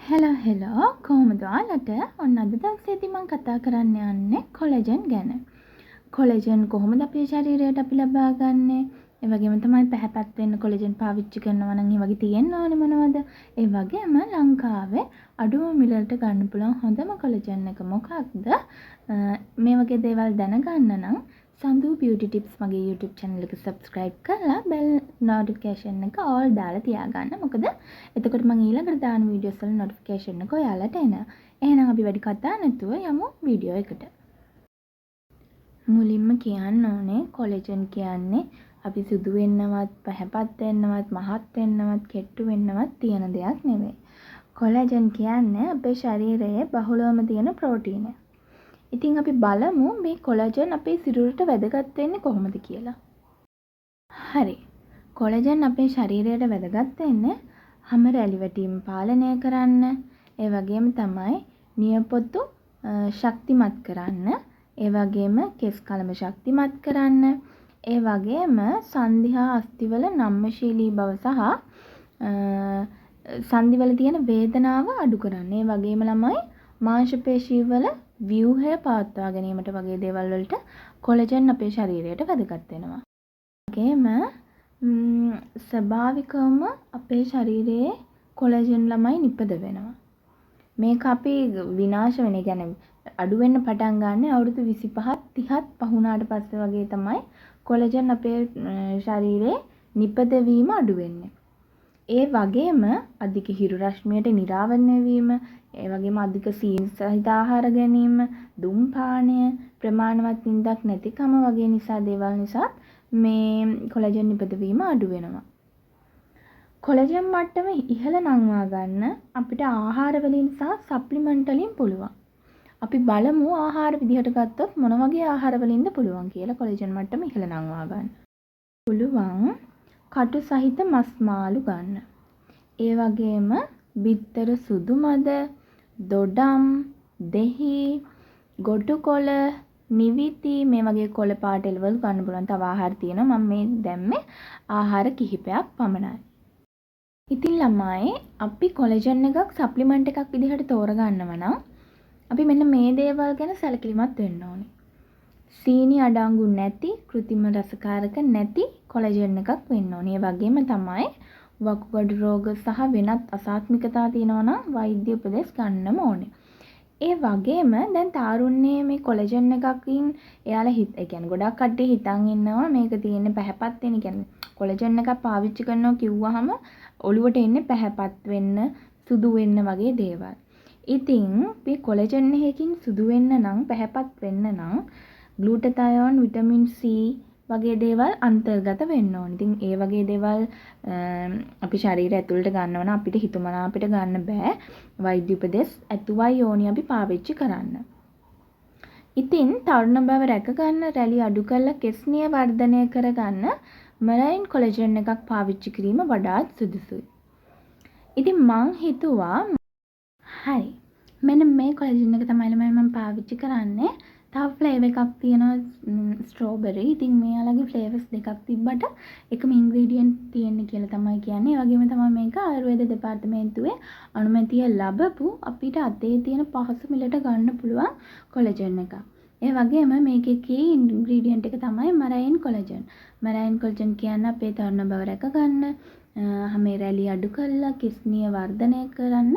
Hello කොහොමද ඔයාලට ඔන්න අද දවසේදී මම කතා කරන්න යන්නේ කොලජන් ගැන. කොලජන් කොහොමද අපේ ශරීරයට අපි ලබා ගන්නෙ? ඒ වගේම තමයි පැහැපත් වෙන්න කොලජන් පාවිච්චි කරනවා නම් ඒ වගේ තියෙන්න ඕනේ මොනවද? ඒ වගේම ලංකාවේ අඩුම මිලට ගන්න පුළුවන් හොඳම කොලජන් එක මොකක්ද? මේ වගේ දේවල් දැනගන්න නම් සඳු beauty tips මගේ YouTube channel එක subscribe කරලා bell notification එක all දාලා තියාගන්න. මොකද එතකොට මම ඊළඟට දාන videos වල notification එක ඔයාලට එනවා. එහෙනම් අපි වැඩි කතා නැතුව යමු වීඩියෝ එකට. මුලින්ම කියන්න ඕනේ කොලජන් කියන්නේ අපි සුදු වෙන්නවත්, පැහැපත් වෙන්නවත්, මහත් වෙන්නවත්, කෙට්ටු වෙන්නවත් තියෙන දෙයක් නෙවෙයි. කොලජන් කියන්නේ අපේ ශරීරයේ බහුලවම තියෙන ප්‍රෝටීනයක්. ඉතින් අපි බලමු මේ කොලජන් අපේ සිරුරට වැදගත් වෙන්නේ කොහොමද කියලා. හරි. කොලජන් අපේ ශරීරයට වැදගත් වෙන්නේ හැම රැලි වැටීම් පාලනය කරන්න, ඒ වගේම තමයි නියපොතු ශක්තිමත් කරන්න, ඒ වගේම කෙස් කලම ශක්තිමත් කරන්න, ඒ වගේම සංධි හා අස්ථිවල නම්‍යශීලී බව සහ සංධිවල තියෙන වේදනාව අඩු කරන්න. ඒ වගේම ළමයි මාංශ පේශී වල ව්‍යුහය පවත්වා ගැනීමට වගේ දේවල් වලට කොලජන් අපේ ශරීරයට වැදගත් වෙනවා. ඒකෙම ස්වභාවිකවම අපේ ශරීරයේ කොලජන් ළමයි නිපද වෙනවා. මේක අපි විනාශ වෙන, කියන්නේ අඩු වෙන්න පටන් ගන්න අවුරුදු 25 30ත් පහුණාට පස්සේ වගේ තමයි කොලජන් අපේ ශරීරයේ නිපද වීම අඩු වෙන්නේ. ඒ වගේම අධික හිරු රශ්මියට නිරාවරණය වීම, ඒ වගේම අධික සීනි සහිත ආහාර ගැනීම, ධූම්පානය, ප්‍රමාණවත් නිින්දක් නැතිකම වගේ දේවල් නිසා මේ කොලජන් නිපදවීම අඩු වෙනවා. කොලජන් මට්ටම ඉහළ නංවා ගන්න අපිට ආහාර වලින් සහ සප්ලිමන්ට් වලින් පුළුවන්. අපි බලමු ආහාර විදිහට ගත්තොත් මොන වගේ ආහාර වලින්ද පුළුවන් කියලා කොලජන් මට්ටම ඉහළ නංවා ගන්න. පුළුවන් කටු සහිත මස් මාළු ගන්න. ඒ වගේම බිත්තර සුදු මද, දොඩම්, දෙහි, ගොටු කොළ, නිවිති මේ වගේ කොළ පාට එළවලු ගන්න පුළුවන්. තව ආහාර තියෙනවා. මම මේ දැම්මේ ආහාර කිහිපයක් පමණයි. ඉතින් ළමයි අපි කොලජන් එකක් සප්ලිමන්ට් එකක් විදිහට තෝරගන්නව නම් අපි මෙන්න මේ දේවල් ගැන සැලකිලිමත් වෙන්න ඕනේ. සීනි අඩංගු නැති, කෘත්‍රිම රසකාරක නැති කොලජන් එකක් වෙන්න ඕනේ. ඒ වගේම තමයි වකුගඩු රෝග සහ වෙනත් අසාත්මිකතා තියෙනවා නම් වෛද්‍ය උපදෙස් ගන්නම ඕනේ. ඒ වගේම දැන් තාරුණ්‍යයේ මේ කොලජන් එකකින් එයාලා ඒ කියන්නේ ගොඩක් කට්ටිය හිතන් ඉන්නවා මේක තියෙන්නේ පැහැපත් වෙන, කියන්නේ කොලජන් එකක් පාවිච්චි කරනවා කිව්වහම ඔළුවට එන්නේ පැහැපත් වෙන්න, සුදු වෙන්න වගේ දේවල්. ඉතින් මේ කොලජන් එකකින් සුදු වෙන්න නම්, පැහැපත් වෙන්න නම් ග්ලූටතයෝන්, විටමින් C වගේ දේවල් අන්තර්ගත වෙන්න ඕනේ. ඉතින් ඒ වගේ දේවල් අපි ශරීරය ඇතුළට ගන්නව නම් අපිට හිතමනාපිට ගන්න බෑ. වෛද්‍ය උපදෙස් ඇතුවයි ඕනි අපි පාවිච්චි කරන්න. ඉතින් තරුණ බව රැක ගන්න, රැලි අඩු කරලා කෙස්නිය වර්ධනය කරගන්න මරයින් කොලජන් එකක් පාවිච්චි කිරීම වඩාත් සුදුසුයි. ඉතින් මං හිතුවා හරි මෙන්න මේ කොලජන් එක තමයි මම පාවිච්චි කරන්නේ. තව ෆ්ලේවර් එකක් තියෙනවා ස්ට්‍රෝබෙරි. ඉතින් මෙයාලගේ ෆ්ලේවර්ස් දෙකක් තිබ්බට එකම ඉන්ග්‍රීඩියන්ට් තියෙන්නේ කියලා තමයි කියන්නේ. ඒ වගේම තමයි මේක ආයුර්වේද දෙපාර්තමේන්තුවේ අනුමැතිය ලැබපු අපිට අතේ තියෙන පහසු මිලට ගන්න පුළුවන් කොලජන් එකක්. ඒ වගේම මේකේ කී ඉන්ග්‍රීඩියන්ට් එක තමයි මරයින් කොලජන්. මරයින් කොලජන් කියන්නේ අපේ තරුණ බව රැක ගන්න, හැම රැලි අඩු කරලා කිස්නිය වර්ධනය කරන්න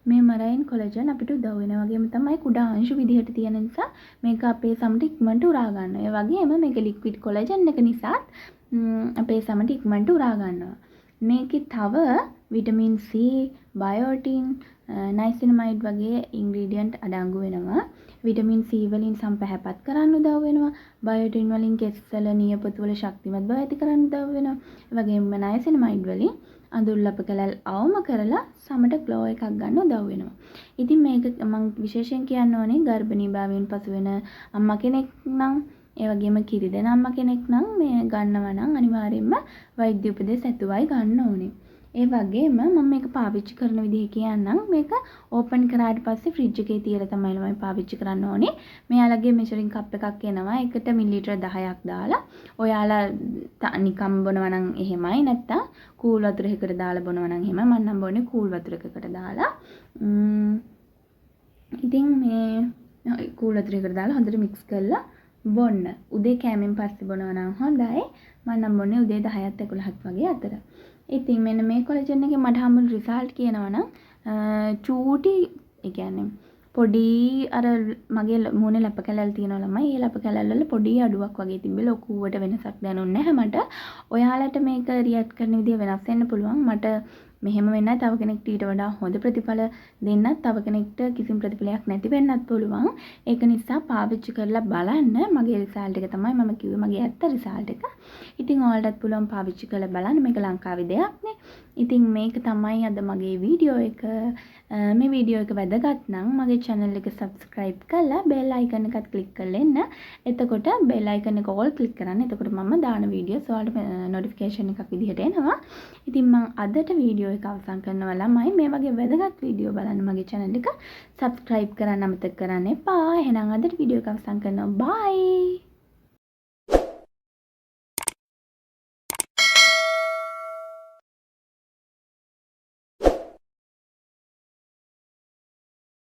මේ මරයින් කොලජන් අපිට උදව් වෙනවා. වගේම තමයි කුඩා අංශු විදිහට තියෙන නිසා මේක අපේ සමට ඉක්මනට උරා ගන්නවා. ඒ වගේම මේක ලික්විඩ් කොලජන් එක නිසා අපේ සමට ඉක්මනට උරා ගන්නවා. මේකේ තව විටමින් C, බයෝටින්, නයිසිනමයිඩ් වගේ ඉන්ග්‍රීඩියන්ට් අඩංගු වෙනවා. විටමින් C වලින් සම්පැහැපත් කරන්න උදව් වෙනවා. බයෝටින් වලින් කෙස්වල නියපොතු වල ශක්තිමත් බව ඇති කරන්න උදව් වෙනවා. ඒ වගේම නයිසිනමයිඩ් වලින් අඳුල්ලප කැලල් අවම කරලා සමට ග්ලෝ එකක් ගන්න උදව් වෙනවා. ඉතින් මේක මම විශේෂයෙන් කියන්න ඕනේ ගර්භණී භාවයෙන් පසු වෙන අම්මා කෙනෙක් නම්, ඒ වගේම කිරි දෙන අම්මා කෙනෙක් නම් මේ ගන්නවා නම් අනිවාර්යයෙන්ම වෛද්‍ය උපදෙස් ඇතුවයි ගන්න ඕනේ. ඒ වගේම මම මේක පාවිච්චි කරන විදිහ කියන්නම්. මේක ඕපන් කරාට පස්සේ ෆ්‍රිජ් එකේ තියලා තමයි ළමයි පාවිච්චි කරන්න ඕනේ. මෙයාලගේ මෙෂරින් කප් එකක් එනවා. ඒකට මිලිලිටර් 10ක් දාලා ඔයාලා නිකම් බොනවා නම් එහෙමයි. නැත්තම් කූල් වතුරයකට දාලා බොනවා නම් එහෙමයි. මම නම් බොන්නේ කූල් වතුරකකට දාලා. ඉතින් මේ කූල් වතුරයකට දාලා හොඳට මික්ස් කරලා බොන්න. උදේ කෑමෙන් පස්සේ බොනවා නම් හොඳයි. මම නම් බොන්නේ උදේ 10ත් 11ත් වගේ අතර. ඉතින් මෙන්න මේ කොලජන් එකේ මට හම්බුන රිසල්ට් කියනවා නම් චූටි ඒ කියන්නේ පොඩි අර මගේ මූණේ ලප කැලල් තියෙනවා ළමයි. ඒ ලප කැලල් වල පොඩි අඩුවක් වගේ තිබ්බේ. ලොකුවට වෙනසක් දැනුන්නේ නැහැ මට. ඔයාලට මේක රියැක්ට් කරන විදිය වෙනස් වෙන්න පුළුවන්. මට මෙහෙම වෙන්නයි තව කෙනෙක්ට ඊට වඩා හොඳ ප්‍රතිඵල දෙන්නත් තව කෙනෙක්ට කිසිම ප්‍රතිඵලයක් නැති වෙන්නත් පුළුවන්. ඒක නිසා පාවිච්චි කරලා බලන්න. මගේ රිසල්ට් එක තමයි මම කිව්වේ මගේ ඇත්ත රිසල්ට් එක. ඉතින් ඔයාලටත් පුළුවන් පාවිච්චි කරලා බලන්න. මේක ලංකාවේ දෙයක් නේ. ඉතින් මේක තමයි අද මගේ වීඩියෝ එක. මේ වීඩියෝ එක වැදගත් නම් මගේ channel එක subscribe කරලා bell icon එකත් click කරලා එන්න. එතකොට bell icon එක all click කරන්න. එතකොට මම දාන වීඩියෝස් ඔයාලට notification එකක් විදිහට එනවා. ඉතින් මම අදට වීඩියෝ එක අවසන් කරනවා ළමයි. මේ වගේ වැදගත් වීඩියෝ බලන්න මගේ channel එක subscribe කරන්න අමතක කරන්න එපා. එහෙනම් අදට වීඩියෝ එක අවසන් කරනවා. bye.